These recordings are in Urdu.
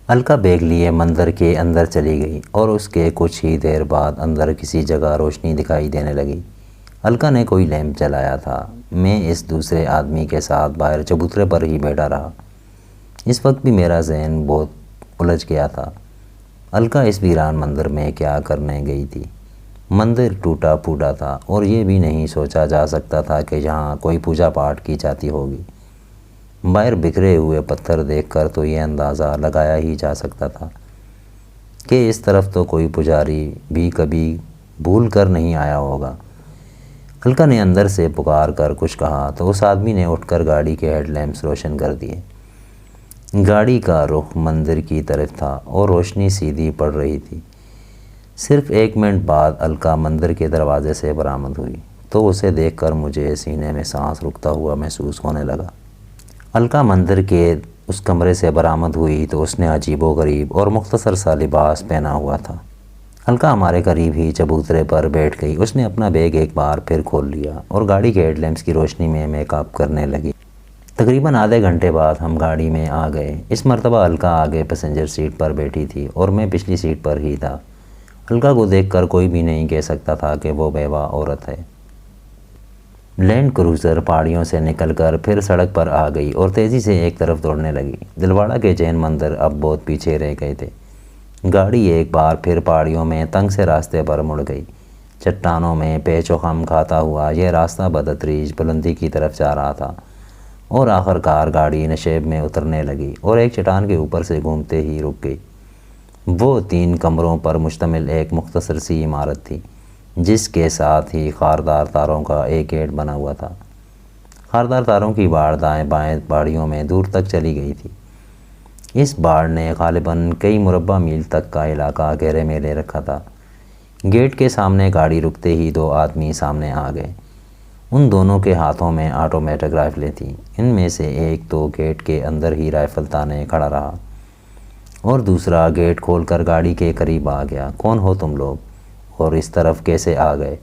الکا بیگ لیے مندر کے اندر چلی گئی اور اس کے کچھ ہی دیر بعد اندر کسی جگہ روشنی دکھائی دینے لگی۔ الکا نے کوئی لیمپ جلایا تھا۔ میں اس دوسرے آدمی کے ساتھ باہر چبوترے پر ہی بیٹھا رہا۔ اس وقت بھی میرا ذہن بہت الجھ گیا تھا۔ الکا اس ویران مندر میں کیا کرنے گئی تھی؟ مندر ٹوٹا پھوٹا تھا اور یہ بھی نہیں سوچا جا سکتا تھا کہ یہاں کوئی پوجا پاٹ کی جاتی ہوگی۔ باہر بکھرے ہوئے پتھر دیکھ کر تو یہ اندازہ لگایا ہی جا سکتا تھا کہ اس طرف تو کوئی پجاری بھی کبھی بھول کر نہیں آیا ہوگا۔ الکا نے اندر سے پکار کر کچھ کہا تو اس آدمی نے اٹھ کر گاڑی کے ہیڈ لیمپس روشن کر دیے۔ گاڑی کا رخ مندر کی طرف تھا اور روشنی سیدھی پڑ رہی تھی۔ صرف 1 منٹ بعد الکا مندر کے دروازے سے برآمد ہوئی تو اسے دیکھ کر مجھے سینے میں سانس رکتا ہوا محسوس ہونے لگا۔ الکا مندر کے اس کمرے سے برآمد ہوئی تو اس نے عجیب و غریب اور مختصر سا لباس پہنا ہوا تھا۔ الکا ہمارے قریب ہی چبوترے پر بیٹھ گئی۔ اس نے اپنا بیگ ایک بار پھر کھول لیا اور گاڑی کے ہیڈ لیمپس کی روشنی میں میک اپ کرنے لگی۔ تقریباً آدھے گھنٹے بعد ہم گاڑی میں آ گئے۔ اس مرتبہ الکا آگے پیسنجر سیٹ پر بیٹھی تھی اور میں پچھلی سیٹ پر ہی تھا۔ الکا کو دیکھ کر کوئی بھی نہیں کہہ سکتا تھا کہ وہ بیوہ عورت ہے۔ لینڈ کروزر پہاڑیوں سے نکل کر پھر سڑک پر آ گئی اور تیزی سے ایک طرف دوڑنے لگی۔ دلواڑہ کے جین مندر اب بہت پیچھے رہ گئے تھے۔ گاڑی ایک بار پھر پہاڑیوں میں تنگ سے راستے پر مڑ گئی۔ چٹانوں میں پیچ و خم کھاتا ہوا یہ راستہ بتدریج بلندی کی طرف جا رہا تھا اور آخر کار گاڑی نشیب میں اترنے لگی اور ایک چٹان کے اوپر سے گھومتے ہی رک گئی۔ وہ 3 کمروں پر مشتمل ایک مختصر سی عمارت تھی جس کے ساتھ ہی خاردار تاروں کا ایک گیٹ بنا ہوا تھا۔ خاردار تاروں کی باڑ دائیں بائیں پہاڑیوں میں دور تک چلی گئی تھی۔ اس باڑ نے غالباً کئی مربع میل تک کا علاقہ گھیرے میں لے رکھا تھا۔ گیٹ کے سامنے گاڑی رکتے ہی 2 آدمی سامنے آ گئے۔ ان دونوں کے ہاتھوں میں آٹومیٹک رائفلیں تھیں۔ ان میں سے ایک تو گیٹ کے اندر ہی رائفل تانے کھڑا رہا اور دوسرا گیٹ کھول کر گاڑی کے قریب آ گیا۔ کون ہو تم لوگ اور اس طرف کیسے آ گئے؟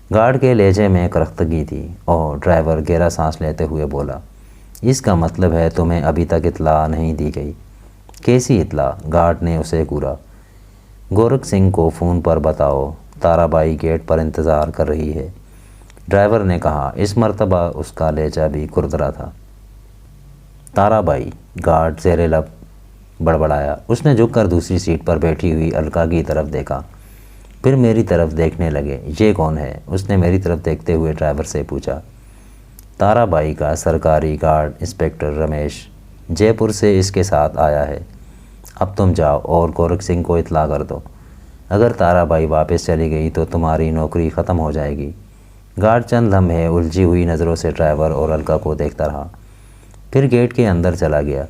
گارڈ کے لہجے میں کرختگی تھی اور ڈرائیور گہرا سانس لیتے ہوئے بولا، اس کا مطلب ہے تمہیں ابھی تک اطلاع نہیں دی گئی؟ کیسی اطلاع؟ گارڈ نے اسے گھورا۔ گورکھ سنگھ کو فون پر بتاؤ، تارا بائی گیٹ پر انتظار کر رہی ہے، ڈرائیور نے کہا۔ اس مرتبہ اس کا لہجہ بھی کھردرا تھا۔ تارا بائی؟ گارڈ زیر لب بڑبڑایا۔ اس نے جھک کر دوسری سیٹ پر بیٹھی ہوئی الکا کی طرف دیکھا، پھر میری طرف دیکھنے لگے۔ یہ کون ہے؟ اس نے میری طرف دیکھتے ہوئے ڈرائیور سے پوچھا۔ تارا بائی کا سرکاری گارڈ انسپکٹر رمیش جے پور سے اس کے ساتھ آیا ہے۔ اب تم جاؤ اور گورکھ سنگھ کو اطلاع کر دو۔ اگر تارا بائی واپس چلی گئی تو تمہاری نوکری ختم ہو جائے گی۔ گارڈ چند لمحے الجھی ہوئی نظروں سے ڈرائیور اور الکا کو دیکھتا رہا، پھر گیٹ کے اندر چلا گیا۔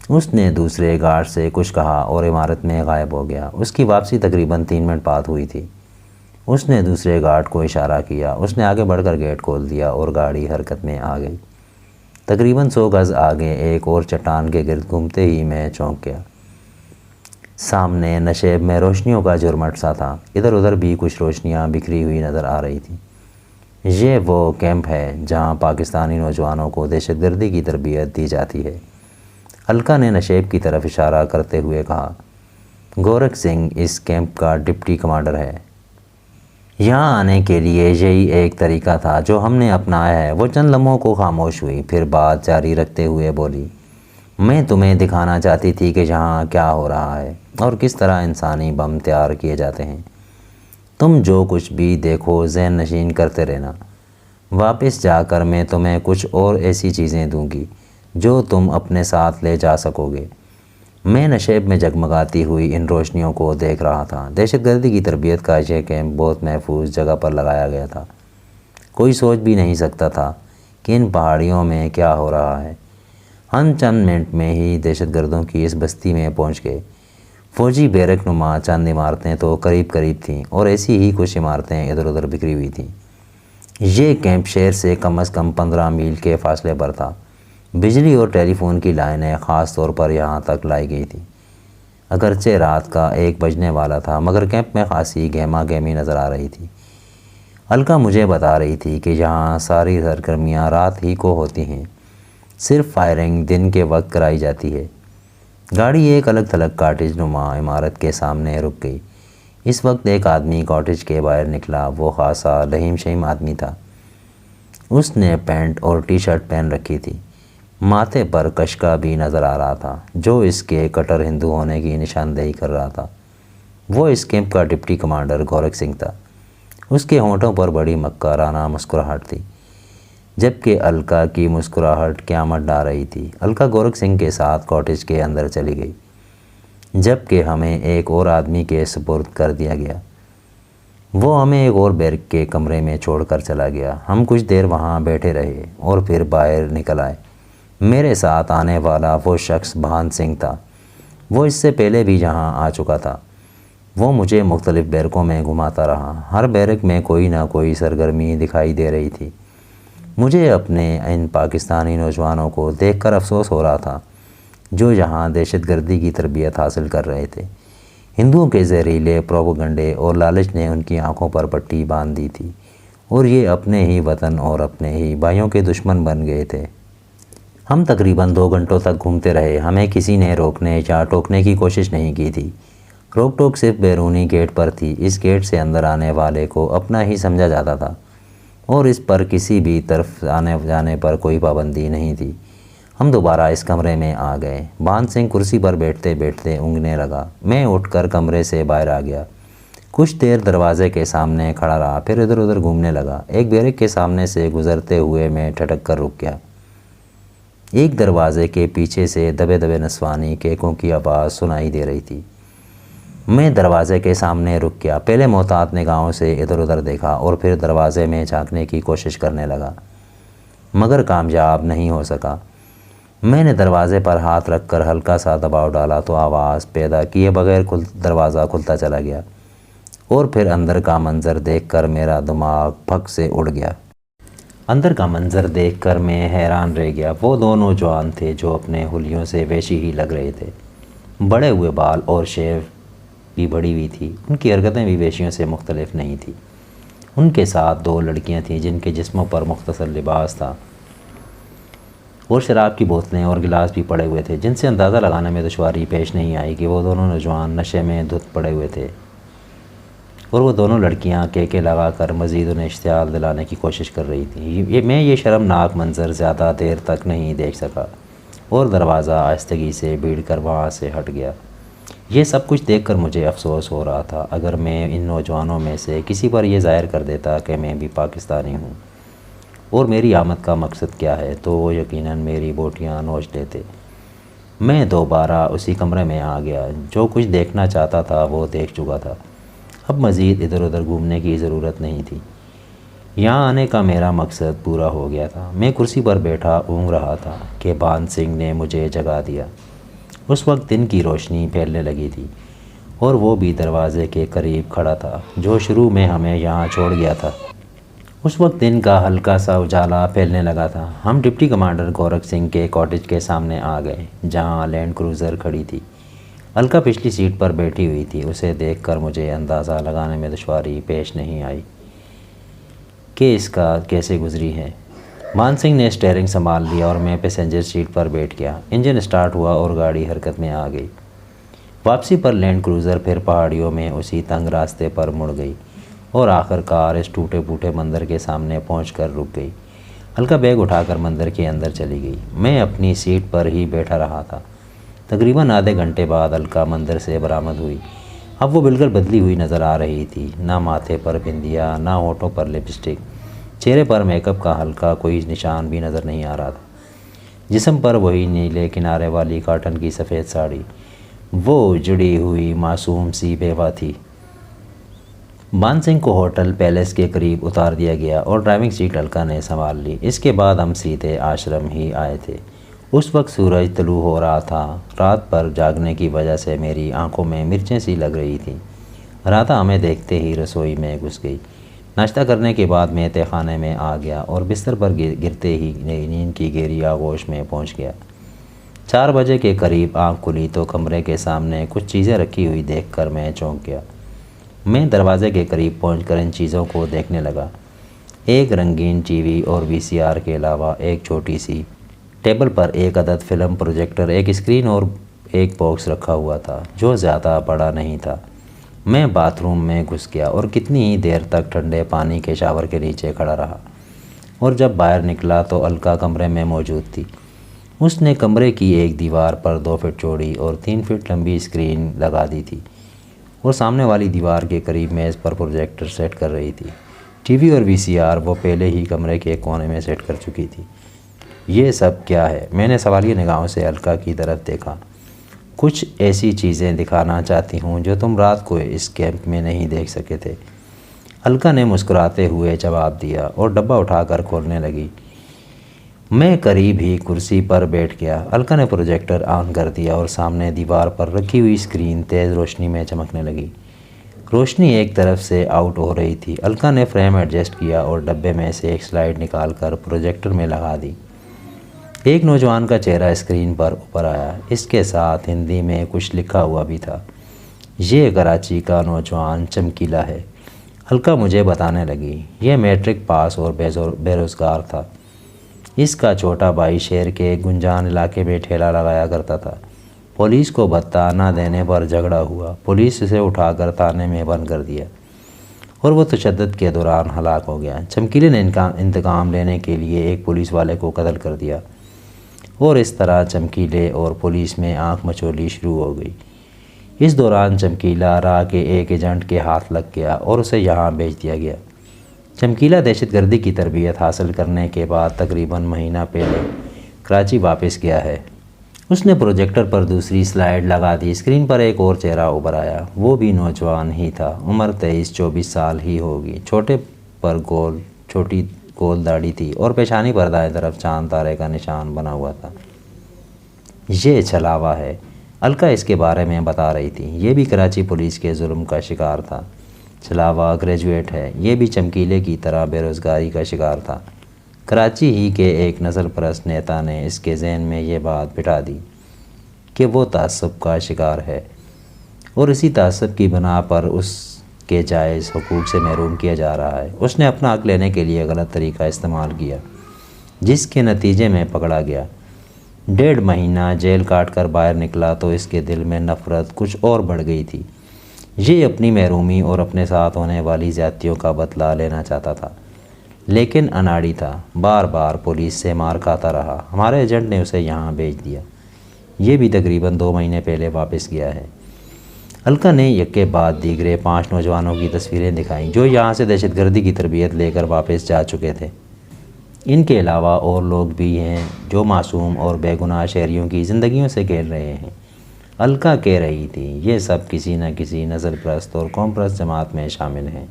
اس نے دوسرے گارڈ سے کچھ کہا اور عمارت میں غائب ہو گیا۔ اس کی واپسی تقریباً 3 منٹ بعد ہوئی تھی۔ اس نے دوسرے گارڈ کو اشارہ کیا۔ اس نے آگے بڑھ کر گیٹ کھول دیا اور گاڑی حرکت میں آ گئی۔ تقریباً 100 گز آگے ایک اور چٹان کے گرد گھومتے ہی میں چونک گیا۔ سامنے نشیب میں روشنیوں کا جھرمٹ سا تھا۔ ادھر ادھر بھی کچھ روشنیاں بکھری ہوئی نظر آ رہی تھیں۔ یہ وہ کیمپ ہے جہاں پاکستانی نوجوانوں کو دہشت گردی کی تربیت دی جاتی ہے، الکا نے نشیب کی طرف اشارہ کرتے ہوئے کہا۔ گورکھ سنگھ اس کیمپ کا ڈپٹی کمانڈر ہے۔ یہاں آنے کے لیے یہی ایک طریقہ تھا جو ہم نے اپنایا ہے۔ وہ چند لمحوں کو خاموش ہوئی، پھر بات جاری رکھتے ہوئے بولی، میں تمہیں دکھانا چاہتی تھی کہ یہاں کیا ہو رہا ہے اور کس طرح انسانی بم تیار کیے جاتے ہیں۔ تم جو کچھ بھی دیکھو ذہن نشین کرتے رہنا۔ واپس جا کر میں تمہیں کچھ اور ایسی چیزیں دوں گی جو تم اپنے ساتھ لے جا سکو گے۔ میں نشیب میں جگمگاتی ہوئی ان روشنیوں کو دیکھ رہا تھا۔ دہشت گردی کی تربیت کا یہ کیمپ بہت محفوظ جگہ پر لگایا گیا تھا۔ کوئی سوچ بھی نہیں سکتا تھا کہ ان پہاڑیوں میں کیا ہو رہا ہے۔ ہم چند منٹ میں ہی دہشت گردوں کی اس بستی میں پہنچ گئے۔ فوجی بیرک نما چند عمارتیں تو قریب قریب تھیں اور ایسی ہی کچھ عمارتیں ادھر ادھر بکھری ہوئی تھیں۔ یہ کیمپ شہر سے کم از کم 15 میل کے فاصلے پر تھا۔ بجلی اور ٹیلی فون کی لائنیں خاص طور پر یہاں تک لائی گئی تھیں۔ اگرچہ رات کا 1 بجنے والا تھا مگر کیمپ میں خاصی گہما گہمی نظر آ رہی تھی۔ الکا مجھے بتا رہی تھی کہ یہاں ساری سرگرمیاں رات ہی کو ہوتی ہیں، صرف فائرنگ دن کے وقت کرائی جاتی ہے۔ گاڑی ایک الگ تھلگ کاٹیج نما عمارت کے سامنے رک گئی۔ اس وقت ایک آدمی کاٹیج کے باہر نکلا۔ وہ خاصا لہیم شہیم آدمی تھا۔ اس نے پینٹ اور ٹی شرٹ پہن رکھی تھی۔ ماتھے پر کشکا بھی نظر آ رہا تھا جو اس کے کٹر ہندو ہونے کی نشاندہی کر رہا تھا۔ وہ اس کیمپ کا ڈپٹی کمانڈر گورکھ سنگھ تھا۔ اس کے ہونٹوں پر بڑی مکارانہ مسکراہٹ تھی، جبکہ الکا کی مسکراہٹ قیامت ڈھا رہی تھی۔ الکا گورکھ سنگھ کے ساتھ کاٹیج کے اندر چلی گئی، جبکہ ہمیں ایک اور آدمی کے سپرد کر دیا گیا۔ وہ ہمیں ایک اور بیرک کے کمرے میں چھوڑ کر چلا گیا۔ ہم کچھ دیر وہاں بیٹھے رہے اور پھر باہر نکل آئے۔ میرے ساتھ آنے والا وہ شخص بھان سنگھ تھا۔ وہ اس سے پہلے بھی یہاں آ چکا تھا۔ وہ مجھے مختلف بیرکوں میں گھماتا رہا۔ ہر بیرک میں کوئی نہ کوئی سرگرمی دکھائی دے رہی تھی۔ مجھے اپنے ان پاکستانی نوجوانوں کو دیکھ کر افسوس ہو رہا تھا جو یہاں دہشت گردی کی تربیت حاصل کر رہے تھے۔ ہندوؤں کے زہریلے پروپیگنڈے اور لالچ نے ان کی آنکھوں پر پٹی باندھ دی تھی اور یہ اپنے ہی وطن اور اپنے ہی بھائیوں کے دشمن بن گئے تھے۔ ہم تقریباً 2 گھنٹوں تک گھومتے رہے۔ ہمیں کسی نے روکنے یا ٹوکنے کی کوشش نہیں کی تھی۔ روک ٹوک صرف بیرونی گیٹ پر تھی۔ اس گیٹ سے اندر آنے والے کو اپنا ہی سمجھا جاتا تھا اور اس پر کسی بھی طرف آنے جانے پر کوئی پابندی نہیں تھی۔ ہم دوبارہ اس کمرے میں آ گئے۔ بھان سنگھ کرسی پر بیٹھتے بیٹھتے اونگنے لگا۔ میں اٹھ کر کمرے سے باہر آ گیا۔ کچھ دیر دروازے کے سامنے کھڑا رہا، پھر ادھر ادھر گھومنے لگا۔ ایک بیرک کے سامنے سے گزرتے ہوئے میں ٹھٹک کر رک گیا۔ ایک دروازے کے پیچھے سے دبے دبے نسوانی کیکوں کی آواز سنائی دے رہی تھی۔ میں دروازے کے سامنے رک گیا۔ پہلے محتاط نگاہوں سے ادھر ادھر دیکھا اور پھر دروازے میں جھانکنے کی کوشش کرنے لگا، مگر کامیاب نہیں ہو سکا۔ میں نے دروازے پر ہاتھ رکھ کر ہلکا سا دباؤ ڈالا تو آواز پیدا کیے بغیر دروازہ کھلتا چلا گیا اور پھر اندر کا منظر دیکھ کر میرا دماغ پھک سے اڑ گیا۔ اندر کا منظر دیکھ کر میں حیران رہ گیا۔ وہ 2 نوجوان تھے جو اپنے حلیوں سے ویشی ہی لگ رہے تھے۔ بڑے ہوئے بال اور شیو بھی بڑی ہوئی تھی۔ ان کی حرکتیں بھی ویشیوں سے مختلف نہیں تھیں۔ ان کے ساتھ 2 لڑکیاں تھیں جن کے جسموں پر مختصر لباس تھا اور شراب کی بوتلیں اور گلاس بھی پڑے ہوئے تھے، جن سے اندازہ لگانے میں دشواری پیش نہیں آئی کہ وہ دونوں نوجوان نشے میں دھت پڑے ہوئے تھے اور وہ دونوں لڑکیاں کیکے لگا کر مزید انہیں اشتعال دلانے کی کوشش کر رہی تھیں۔ میں یہ شرمناک منظر زیادہ دیر تک نہیں دیکھ سکا اور دروازہ آہستگی سے بھیڑ کر وہاں سے ہٹ گیا۔ یہ سب کچھ دیکھ کر مجھے افسوس ہو رہا تھا۔ اگر میں ان نوجوانوں میں سے کسی پر یہ ظاہر کر دیتا کہ میں بھی پاکستانی ہوں اور میری آمد کا مقصد کیا ہے تو وہ یقیناً میری بوٹیاں نوچ لیتے۔ میں دوبارہ اسی کمرے میں آ گیا۔ جو کچھ دیکھنا چاہتا تھا وہ دیکھ چکا تھا۔ اب مزید ادھر ادھر گھومنے کی ضرورت نہیں تھی۔ یہاں آنے کا میرا مقصد پورا ہو گیا تھا۔ میں کرسی پر بیٹھا اونگ رہا تھا کہ بھان سنگھ نے مجھے جگا دیا۔ اس وقت دن کی روشنی پھیلنے لگی تھی اور وہ بھی دروازے کے قریب کھڑا تھا جو شروع میں ہمیں یہاں چھوڑ گیا تھا۔ اس وقت دن کا ہلکا سا اجالا پھیلنے لگا تھا۔ ہم ڈپٹی کمانڈر گورکھ سنگھ کے کاٹیج کے سامنے آ گئے جہاں لینڈ کروزر کھڑی تھی۔ الکا پچھلی سیٹ پر بیٹھی ہوئی تھی۔ اسے دیکھ کر مجھے اندازہ لگانے میں دشواری پیش نہیں آئی کہ اس کا کیسے گزری ہے۔ بھان سنگھ نے اسٹیئرنگ سنبھال لیا اور میں پیسنجر سیٹ پر بیٹھ گیا۔ انجن سٹارٹ ہوا اور گاڑی حرکت میں آ گئی۔ واپسی پر لینڈ کروزر پھر پہاڑیوں میں اسی تنگ راستے پر مڑ گئی اور آخر کار اس ٹوٹے پھوٹے مندر کے سامنے پہنچ کر رک گئی۔ الکا بیگ اٹھا کر مندر کے اندر چلی گئی۔ میں اپنی سیٹ پر ہی بیٹھا رہا تھا۔ تقریباً آدھے گھنٹے بعد الکا مندر سے برآمد ہوئی۔ اب وہ بالکل بدلی ہوئی نظر آ رہی تھی۔ نہ ماتھے پر بندیا، نہ ہونٹوں پر لپسٹک، چہرے پر میک اپ کا ہلکا کوئی نشان بھی نظر نہیں آ رہا تھا۔ جسم پر وہی نیلے کنارے والی کاٹن کی سفید ساڑی۔ وہ جڑی ہوئی معصوم سی بیوہ تھی۔ بھان سنگھ کو ہوٹل پیلیس کے قریب اتار دیا گیا اور ڈرائیونگ سیٹ الکا نے سنبھال لی۔ اس کے بعد ہم سیدھے آشرم ہی آئے تھے۔ اس وقت سورج طلوع ہو رہا تھا۔ رات پر جاگنے کی وجہ سے میری آنکھوں میں مرچیں سی لگ رہی تھیں۔ راتا ہمیں دیکھتے ہی رسوئی میں گھس گئی۔ ناشتہ کرنے کے بعد میں تہہ خانے میں آ گیا اور بستر پر گرتے ہی نیند کی گہری آغوش میں پہنچ گیا۔ 4 بجے کے قریب آنکھ کھلی تو کمرے کے سامنے کچھ چیزیں رکھی ہوئی دیکھ کر میں چونک گیا۔ میں دروازے کے قریب پہنچ کر ان چیزوں کو دیکھنے لگا۔ ایک رنگین ٹی وی اور VCR کے علاوہ ایک چھوٹی سی ٹیبل پر ایک عدد فلم پروجیکٹر، ایک اسکرین اور ایک باکس رکھا ہوا تھا جو زیادہ بڑا نہیں تھا۔ میں باتھ روم میں گھس گیا اور کتنی ہی دیر تک ٹھنڈے پانی کے شاور کے نیچے کھڑا رہا، اور جب باہر نکلا تو الکا کمرے میں موجود تھی۔ اس نے کمرے کی ایک دیوار پر 2 فٹ چوڑی اور 3 فٹ لمبی اسکرین لگا دی تھی اور سامنے والی دیوار کے قریب میز پر پروجیکٹر سیٹ کر رہی تھی۔ ٹی وی اور VCR وہ پہلے ہی کمرے کے ایک کونے میں سیٹ کر چکی تھی۔ یہ سب کیا ہے؟ میں نے سوالیہ نگاہوں سے الکا کی طرف دیکھا۔ کچھ ایسی چیزیں دکھانا چاہتی ہوں جو تم رات کو اس کیمپ میں نہیں دیکھ سکے تھے، الکا نے مسکراتے ہوئے جواب دیا اور ڈبہ اٹھا کر کھولنے لگی۔ میں قریب ہی کرسی پر بیٹھ گیا۔ الکا نے پروجیکٹر آن کر دیا اور سامنے دیوار پر رکھی ہوئی اسکرین تیز روشنی میں چمکنے لگی۔ روشنی ایک طرف سے آؤٹ ہو رہی تھی۔ الکا نے فریم ایڈجسٹ کیا اور ڈبے میں سے ایک سلائیڈ نکال کر پروجیکٹر میں لگا دی۔ ایک نوجوان کا چہرہ اسکرین پر اوپر آیا، اس کے ساتھ ہندی میں کچھ لکھا ہوا بھی تھا۔ یہ کراچی کا نوجوان چمکیلا ہے، الکا مجھے بتانے لگی۔ یہ میٹرک پاس اور بے روزگار تھا۔ اس کا چھوٹا بھائی شہر کے گنجان علاقے میں ٹھیلا لگایا کرتا تھا۔ پولیس کو بھتہ نہ دینے پر جھگڑا ہوا، پولیس اسے اٹھا کر تانے میں بند کر دیا اور وہ تشدد کے دوران ہلاک ہو گیا۔ چمکیلے نے انتقام لینے کے لیے ایک پولیس والے کو قتل کر دیا اور اس طرح چمکیلے اور پولیس میں آنکھ مچولی شروع ہو گئی۔ اس دوران چمکیلا راہ کے ایک ایجنٹ کے ہاتھ لگ گیا اور اسے یہاں بھیج دیا گیا۔ چمکیلا دہشت گردی کی تربیت حاصل کرنے کے بعد تقریباً مہینہ پہلے کراچی واپس گیا ہے۔ اس نے پروجیکٹر پر دوسری سلائیڈ لگا دی۔ اسکرین پر ایک اور چہرہ ابھر آیا، وہ بھی نوجوان ہی تھا، عمر 23-24 سال ہی ہوگی۔ چھوٹی گول داڑھی تھی اور پیشانی پر دائیں طرف چاند تارے کا نشان بنا ہوا تھا۔ یہ چھلاوا ہے، الکا اس کے بارے میں بتا رہی تھی۔ یہ بھی کراچی پولیس کے ظلم کا شکار تھا۔ چھلاوا گریجویٹ ہے، یہ بھی چمکیلے کی طرح بے روزگاری کا شکار تھا۔ کراچی ہی کے ایک نسل پرست نیتا نے اس کے ذہن میں یہ بات بٹھا دی کہ وہ تعصب کا شکار ہے اور اسی تعصب کی بنا پر اس کے جائز حقوق سے محروم کیا جا رہا ہے۔ اس نے اپنا حق لینے کے لیے غلط طریقہ استعمال کیا، جس کے نتیجے میں پکڑا گیا۔ 1.5 مہینہ جیل کاٹ کر باہر نکلا تو اس کے دل میں نفرت کچھ اور بڑھ گئی تھی۔ یہ اپنی محرومی اور اپنے ساتھ ہونے والی زیادتیوں کا بدلہ لینا چاہتا تھا، لیکن اناڑی تھا، بار بار پولیس سے مار کھاتا رہا۔ ہمارے ایجنٹ نے اسے یہاں بھیج دیا۔ یہ بھی تقریباً 2 مہینے پہلے واپس گیا ہے۔ الکا نے یکے بعد دیگرے 5 نوجوانوں کی تصویریں دکھائیں جو یہاں سے دہشت گردی کی تربیت لے کر واپس جا چکے تھے۔ ان کے علاوہ اور لوگ بھی ہیں جو معصوم اور بے گناہ شہریوں کی زندگیوں سے کھیل رہے ہیں۔ الکا کہہ رہی تھی یہ سب کسی نہ کسی نسل پرست اور قوم پرست جماعت میں شامل ہیں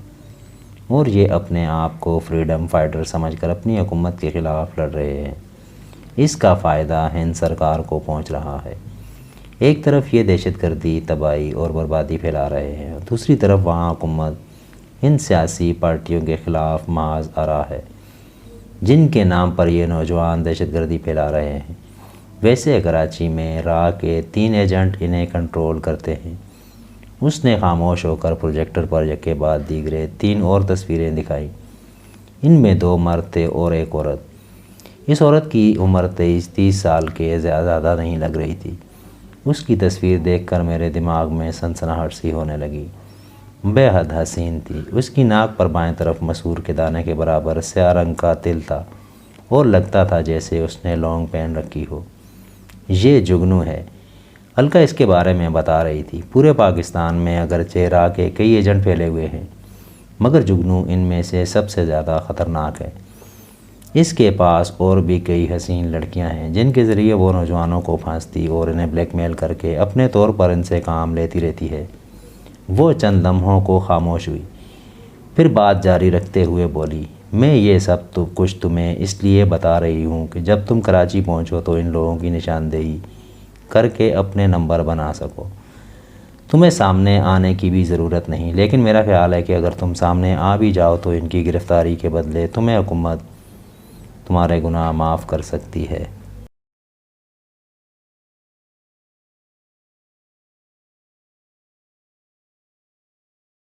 اور یہ اپنے آپ کو فریڈم فائٹر سمجھ کر اپنی حکومت کے خلاف لڑ رہے ہیں۔ اس کا فائدہ ہند سرکار کو پہنچ رہا ہے۔ ایک طرف یہ دہشت گردی، تباہی اور بربادی پھیلا رہے ہیں، دوسری طرف وہاں حکومت ان سیاسی پارٹیوں کے خلاف محاذ آرا ہے جن کے نام پر یہ نوجوان دہشت گردی پھیلا رہے ہیں۔ ویسے کراچی میں راہ کے 3 ایجنٹ انہیں کنٹرول کرتے ہیں۔ اس نے خاموش ہو کر پروجیکٹر پر یکے بعد دیگرے 3 اور تصویریں دکھائیں۔ ان میں 2 مرد تھے اور ایک عورت۔ اس عورت کی عمر 23-30 سال کے زیادہ نہیں لگ رہی تھی۔ اس کی تصویر دیکھ کر میرے دماغ میں سنسناہٹ سی ہونے لگی۔ بے حد حسین تھی۔ اس کی ناک پر بائیں طرف مسور کے دانے کے برابر سیاہ رنگ کا تل تھا اور لگتا تھا جیسے اس نے لونگ پہن رکھی ہو۔ یہ جگنو ہے، الکا اس کے بارے میں بتا رہی تھی۔ پورے پاکستان میں اگرچہ راہ کے کئی ایجنٹ پھیلے ہوئے ہیں، مگر جگنو ان میں سے سب سے زیادہ خطرناک ہے۔ اس کے پاس اور بھی کئی حسین لڑکیاں ہیں جن کے ذریعے وہ نوجوانوں کو پھانستی اور انہیں بلیک میل کر کے اپنے طور پر ان سے کام لیتی رہتی ہے۔ وہ چند لمحوں کو خاموش ہوئی، پھر بات جاری رکھتے ہوئے بولی، میں یہ سب کچھ تمہیں اس لیے بتا رہی ہوں کہ جب تم کراچی پہنچو تو ان لوگوں کی نشاندہی کر کے اپنے نمبر بنا سکو۔ تمہیں سامنے آنے کی بھی ضرورت نہیں، لیکن میرا خیال ہے کہ اگر تم سامنے آ بھی جاؤ تو ان کی گرفتاری کے بدلے تمہیں حکومت تمہارے گناہ معاف کر سکتی ہے۔